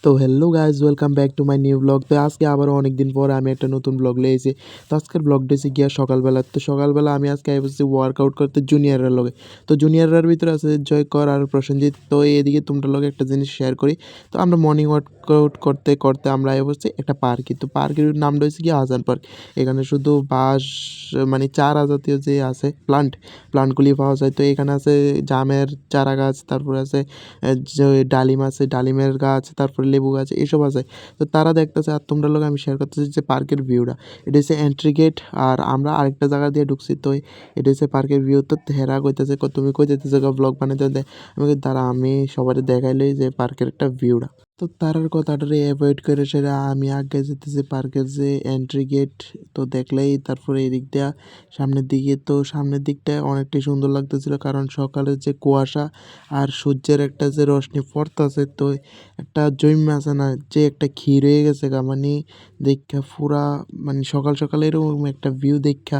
তো hello guys, welcome back to my new blog. তো আজকে আবারও অনেক দিন পর আমি একটা নতুন ব্লগ লিয়েছি। তো আজকের ব্লগটা হচ্ছে গিয়া সকালবেলা। তো সকালবেলা আমি আজকে বসছি ওয়ার্কআউট করতে জুনিয়ররার লগে। তো জুনিয়ররার ভিতরে আছে জয়কর আর প্রসেনজিৎ। তো এদিকে তোমরা লগে একটা জিনিস শেয়ার করি। তো আমরা মর্নিং ওয়ার্কআউট করতে করতে আমরা বসছি একটা পার্কে। তো পার্কের নামটা হচ্ছে গিয়ে আজান পার্ক। এখানে শুধু বাঁশ মানে চারা জাতীয় যে আছে প্লান্টগুলি পাওয়া যায়। তো এখানে আছে জামের চারা গাছ, তারপরে আছে যে ডালিম আছে, ডালিমের গাছ, তারপরে লেবু গাছ, এসব আছে। তো তারা দেখতেছে আর তোমরা লোক আমি শেয়ার করতেছি যে পার্কের ভিউটা। এটা হচ্ছে এন্ট্রি গেট, আর আমরা আরেকটা জায়গা দিয়ে ঢুকছি। তো এটা হচ্ছে পার্কের ভিউ। তো হেরা কইতেছে তুমি কই যেতেছো ব্লগ বানাইতে দে। আমি তারা আমি সবাই দেখাইলই যে পার্কের একটা ভিউটা। তো তারার কথাটারে অ্যাভয়েড করে সেটা আমি আগে যেতেছি পার্কের যে এন্ট্রি গেট। তো দেখলেই তারপরে এদিক দিয়া সামনের দিকে, তো সামনের দিকটা অনেকটাই সুন্দর লাগতেছিল, কারণ সকালের যে কুয়াশা আর সূর্যের একটা যে রশ্মি পড়তেছে। তো একটা জৈম আছে না, যে একটা ক্ষীর হয়ে গেছে গা, মানে দেখা পুরা মানে সকাল সকাল এরকম একটা ভিউ দেখা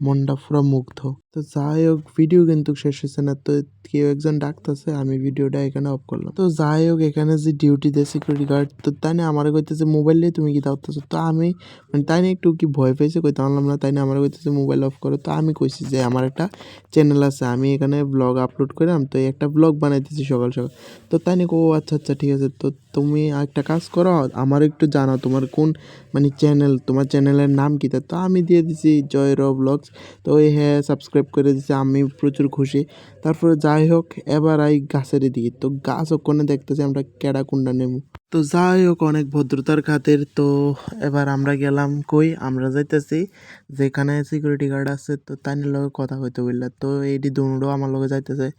মনটা পুরা মুগ্ধ। তো যাই হোক, ভিডিও কিন্তু শেষ হয়েছে না। তো কেউ একজন ডাকতেছে, আমি ভিডিওটা এখানে অফ করলাম। তো যাই হোক, এখানে যে ডিউটি দেয় সিকিউরিটি গার্ড, তো তাই না আমার কইতেছে মোবাইল নিয়ে তুমি কি দাওতেছো। তো আমি মানে তাই না একটু কি ভয় পেয়েছে, কইতে পারলাম না। তাই না আমার কইতেছে মোবাইল অফ করো। তো আমি কইছি যে আমার একটা চ্যানেল আছে, আমি এখানে ব্লগ আপলোড করলাম, তো একটা ব্লগ বানাইতেছি সকাল সকাল। তো তাই নাকি, ও আচ্ছা আচ্ছা ঠিক আছে। তো তুমি একটা কাজ করো, আমার একটু জানাও তোমার কোন মানে চ্যানেল, তোমার চ্যানেলের নাম কী। তো আমি দিয়ে দিছি জয় র ব্লগস। তো ওই হ্যাঁ সাবস্ক্রাইব করে দিছে, আমি প্রচুর খুশি। তারপরে যাই হোক, এবার আই গাছের দিকে। তো গাছ ওখানে দেখতেছি আমরা কেডা কুন্ডা নেমু। তো যাই হোক, অনেক ভদ্রতার খাতির তো এবার আমরা গেলাম কই, আমরা যাইতেছি যেখানে সিকিউরিটি গার্ড আছে। তো তাই লগে কথা হইতে বললা। তো এইটি দুটো আমার লগে যাইতেছে,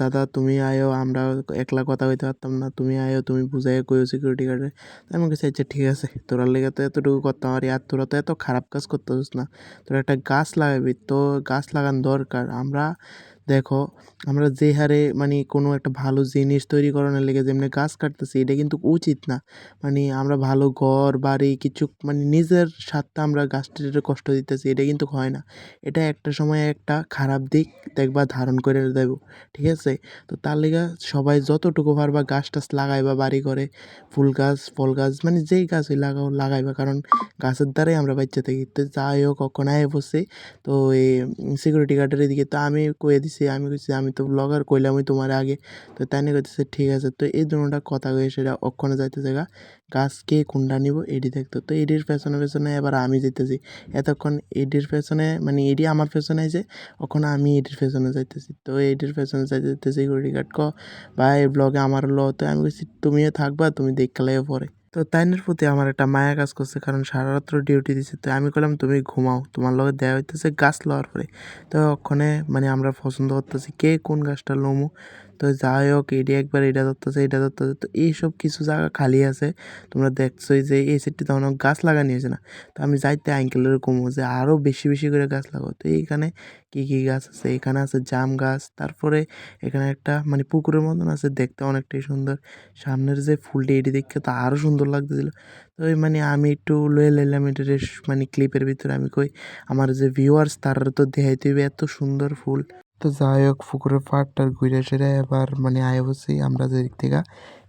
দাদা তুমি আয়ো, আমরা একলা কথা হইতে পারতাম না, তুমি আয়ো, তুমি বুঝাই কইও সিকিউরিটি গার্ডে। তাই আমি কাছে আচ্ছা ঠিক আছে, তোরার লেগে তো এতটুকু করতে পারি, আর তোরা তো এত খারাপ কাজ করতেছিস না, তোরা একটা গাছ লাগাবি। তো গাছ লাগান দরকার। আমরা দেখো, আমরা যে হারে মানে কোনো একটা ভালো জিনিস তৈরি করানোর লেগে যেমনি গাছ কাটতেছি, এটা কিন্তু উচিত না। মানে আমরা ভালো ঘর বাড়ি কিছু মানে নিজের স্বার্থে আমরা গাছটির কষ্ট দিতেছি, এটা কিন্তু হয় না। এটা একটা সময় একটা খারাপ দিক দেখবা ধারণ করে দেব, ঠিক আছে। তো তার লেগে সবাই যতটুকু পারবা গাছ টাছ লাগাইবা, বাড়ি করে ফুল গাছ ফল গাছ মানে যেই গাছই লাগাইবা, কারণ গাছের দ্বারাই আমরা বাচ্চা থাকি। তো যাই হোক, কখন আয় বসে। তো এই সিকিউরিটি গার্ডের এদিকে তো আমি কয়ে দিছি, আমি কইছি আমি তো ব্লগার কইলামই তোমার আগে। তো তাই নিয়ে কইতেছে ঠিক আছে। তো এই দুটা কথা কয়ে সেটা অক্ষণে যাইতেছে গা গাছ কে কোনটা নিব এডি দেখতো। তো এডির পেছনে পেছনে এবার আমি যেতেছি। এতক্ষণ এডির পেছনে মানে এডি আমার পেছনে যে, ওখানে আমি এডির পেছনে যাইতেছি। তো এডির পেছনে যাইতে যাইতে সিকিউরিটি গার্ড ভাই ব্লগে আমার ল। তো আমি বলছি তুমিও থাকবা, তুমি দেখলে পরে। তো তাইনের প্রতি আমার একটা মায়া কাজ করছে, কারণ সারা রাত্র ডিউটি দিছে। তো আমি বললাম তুমি ঘুমাও, তোমার লগে দেওয়া হইতেছে গাছ লওয়ার পরে। তো ওখানে মানে আমরা পছন্দ করতেছি কে কোন গাছটা লমু। তো যাই হোক, এটি একবার এটা ধরতেছে, এটা ধরতেছে। তো এইসব কিছু জায়গা খালি আছে, তোমরা দেখছোই যে এই সাইডটি তখন গাছ লাগানি হয়েছে না। তো আমি যাইতে আঙ্কেলের কমো যে আরও বেশি বেশি করে গাছ লাগাও। তো এইখানে কী কী গাছ আছে, এখানে আছে জাম গাছ, তারপরে এখানে একটা মানে পুকুরের মতন আছে, দেখতে অনেকটাই সুন্দর। সামনের যে ফুলটি এটি দেখতে তো আরও সুন্দর লাগতেছিল। তো ওই মানে আমি একটু লয়ে লাইলাম এটা মানে ক্লিপের ভিতরে। আমি কই আমার যে ভিউয়ার্স তারা তো দেখাইতে হইবে এত সুন্দর ফুল। তো যাই হোক, পুকুরের পাড়টার ঘুরে সেরে এবার মানে আয় বসি আমরা যে দিক থেকে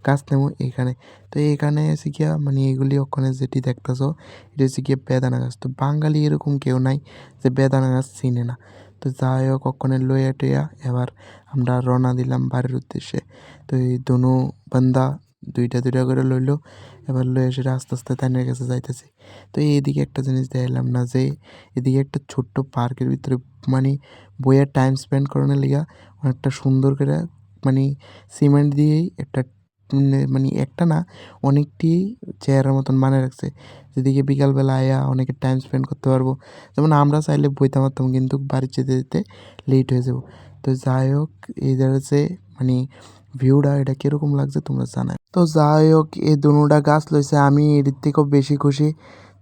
গাছ নেবো এখানে। তো এখানে এসে গিয়া মানে এগুলি ওখানে যেটি দেখতেছো এটা হচ্ছে গিয়ে বেদানা গাছ। তো বাঙালি এরকম কেউ নাই যে বেদানা গাছ চিনে না। তো যাই হোক, ওখানে লইয়া টইয়া এবার আমরা রওনা দিলাম বাড়ির উদ্দেশ্যে। তো এই দোনো বান্দা দুইটা দুইটা করে লইলো, এবার লইয়া সেটা আস্তে আস্তে তাইনের কাছে যাইতেছি। তো এইদিকে একটা জিনিস দেখালাম না, যে এদিকে একটা ছোট্ট পার্কের ভিতরে মানে বইয়ের টাইম স্পেন্ড করানোর লিগা অনেকটা সুন্দর করে মানে সিমেন্ট দিয়েই একটা মানে একটা না অনেকটি চেয়ারের মতন বানিয়ে রাখছে, যেদিকে বিকালবেলা আয়া অনেকে টাইম স্পেন্ড করতে পারবো। যেমন আমরা চাইলে বইতে পারতাম, কিন্তু বাড়ি যেতে যেতে লেট হয়ে যাবো। তো যাই হোক, এই হচ্ছে মানে ভিউটা এটা কীরকম লাগছে তোমরা জানাই। তো যাই হোক, এই দুটা গাছ লইছে, আমি এটির থেকেও বেশি খুশি।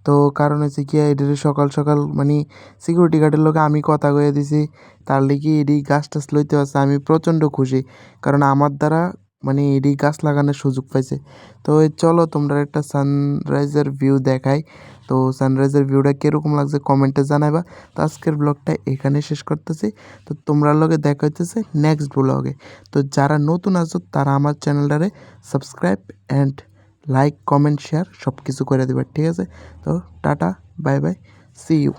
তো কারণ হচ্ছে কি, এটার সকাল সকাল মানে সিকিউরিটি গার্ডের লোক আমি কথা কয়ে দিছি, তার লিগে এডি গাছ টাছ লইতে পারছে, আমি প্রচণ্ড খুশি, কারণ আমার দ্বারা মানে এডি গাছ লাগানোর সুযোগ পাইছে। তো চলো তোমরা একটা সানরাইজের ভিউ দেখাই। তো সানরাইজের ভিউটা কীরকম লাগছে কমেন্টে জানাবা। তো আজকের ব্লগটা এখানে শেষ করতেছি। তো তোমরা লগে দেখা হইতেছে নেক্সট ব্লগে। তো যারা নতুন আছো তারা আমার চ্যানেলটারে subscribe and like comment share সব কিছু করে দেবেন, ঠিক আছে? তো tata, bye bye, see you.